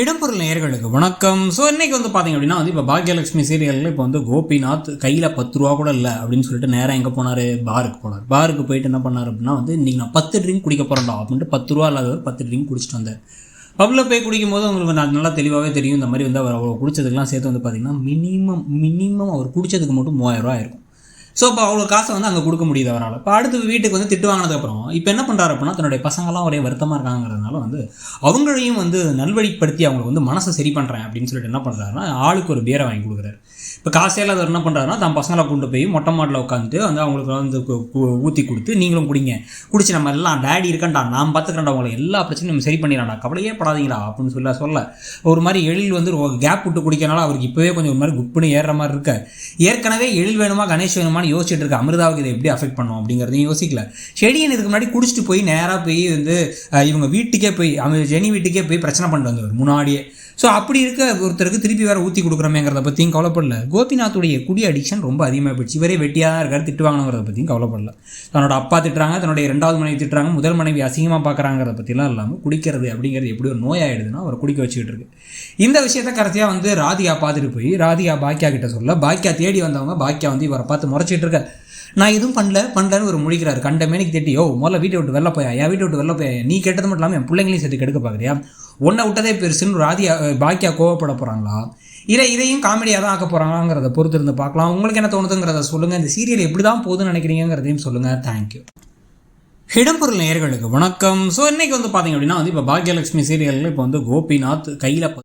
இடம்பொருள் நேயர்களுக்கு வணக்கம். ஸோ இன்றைக்கி வந்து பார்த்திங்க அப்படின்னா இப்போ பாக்யலட்சுமி சீரியலில் இப்போ கோபிநாத் கையில் 10 ரூபா கூட இல்லை அப்படின்னு சொல்லிட்டு நேராக எங்கே போனார், பாருக்கு போயிட்டு என்ன பண்ணார் அப்படின்னா இன்றைக்கி நான் 10 ட்ரிங்க் குடிக்க போகிறேன்டா அப்படின்ட்டு 10 ரூபா இல்லாதவர் 10 ட்ரிங்க் குடிச்சிட்டு வந்தார். பப்ளில் போய் குடிக்கும்போது உங்களுக்கு நல்லா தெளிவாகவே தெரியும். இந்த மாதிரி அவர் அவ்வளோ குடிச்சதுக்கெலாம் சேர்த்து பார்த்திங்கன்னா மினிமம் அவர் குடித்ததுக்கு மட்டும் 3000 ரூபா இருக்கும். ஸோ இப்போ அவ்வளோ காசை அங்கே கொடுக்க முடியுது அவரால். இப்போ அடுத்து வீட்டுக்கு திட்டு வாங்கினதுக்கப்புறம் இப்போ என்ன பண்ணுறாரு அப்படின்னா தன்னுடைய பசங்களாம் ஒரே வருத்தமாக இருக்காங்கிறதுனால அவங்களையும் நல்வழிப்படுத்தி அவங்களுக்கு மனசை சரி பண்ணுறேன் அப்படின்னு சொல்லிட்டு என்ன பண்ணுறாருன்னா ஆளுக்கு ஒரு பியரை வாங்கி கொடுக்குறாரு. இப்போ காசே இல்லாதவர் என்ன பண்ணுறாருன்னா தன் பசங்களை கொண்டு போய் மொட்டை மாட்டில் உட்காந்துட்டு அவங்களுக்கு ஊற்றி கொடுத்து நீங்களும் குடிங்க, குடிச்சு நம்ம எல்லாம் டேடி இருக்கண்டா நான் பார்த்துக்கிறேன்டா உங்களை எல்லா பிரச்சனையும் நம்ம சரி பண்ணிடலாம்டா கவலையே படாதீங்களா அப்படின்னு சொல்ல ஒரு மாதிரி எழில் கேப் விட்டு குடிக்கிறனால அவருக்கு இப்போவே கொஞ்சம் ஒரு மாதிரி குப்புன்னு ஏறுற மாதிரி இருக்க. ஏற்கனவே எழில் வேணுமா கணேஷ் வேணுமான்னு யோசிச்சுட்டு இருக்க அமிர்தாவுக்கு இதை எப்படி அஃபெக்ட் பண்ணும் அப்படிங்கிறதையும் யோசிக்கல. செடியன் இதுக்கு முன்னாடி குடிச்சிட்டு போய் நேராக போய் இவங்க வீட்டுக்கே போய் ஜெனி வீட்டுக்கே போய் பிரச்சனை பண்ணிட்டு வந்தவர் முன்னாடியே. ஸோ அப்படி இருக்க ஒருத்தருக்கு திருப்பி வேறு ஊற்றி கொடுக்குறோமேங்கிறத பற்றியும் கவலைப்படல. கோபிநாத்துடைய குடி அடிக்ஷன் ரொம்ப அதிகமாக போயிடுச்சு. இவரே வெட்டியாக தான் இருக்காரு, திட்டு வாங்கணுங்கிறத பற்றியும் கவலைப்படல. தன்னோட அப்பா திட்டுறாங்க, தன்னுடைய 2வது மனைவி திட்டுறாங்க, முதல் மனைவி அசிங்கமாக பார்க்குறாங்கிறத பற்றிலாம் இல்லாமல் குடிக்கிறது அப்படிங்கிறது எப்படி ஒரு நோயாயிடுதுன்னா அவர் குடிக்க வச்சுக்கிட்டு இருக்கு. இந்த விஷயத்த கரெக்டாக ராதிகா பார்த்துட்டு போய் ராதிகா பாக்கியா கிட்ட சொல்ல பாக்கியா தேடி வந்தவங்க பாக்கியா இவரை பார்த்து முறைச்சிட்டு இருக்க. நான் எதுவும் பண்ணலன்னு ஒரு முழிக்கிறாரு. கண்ட மேனிக்கு திட்டி முதல்ல வீட்டை விட்டு வெளில போயா, என் வீட்டை விட்டு வெளில போயா, நீ கெட்டது மட்டும் இல்லாமல் என் பிள்ளைங்களையும் சேர்த்து கெடுக்க பார்க்குறியா, ஒன்றை விட்டதே பெருசுன்னு பாக்கியா கோவப்பட போகிறாங்களா இல்லை இதையும் காமெடியாக தான் ஆக்க போகிறாங்கிறத பொறுத்து இருந்து பார்க்கலாம். உங்களுக்கு என்ன தோணுதுங்கிறத சொல்லுங்கள். இந்த சீரியல் எப்படி தான் போகுதுன்னு நினைக்கிறீங்கிறதையும் சொல்லுங்கள். தேங்க்யூ. இடம்பொருள் நேயர்களுக்கு வணக்கம். ஸோ இன்றைக்கி பார்த்திங்க அப்படின்னா இப்போ பாக்யலட்சுமி சீரியலில் இப்போ கோபிநாத் கையில்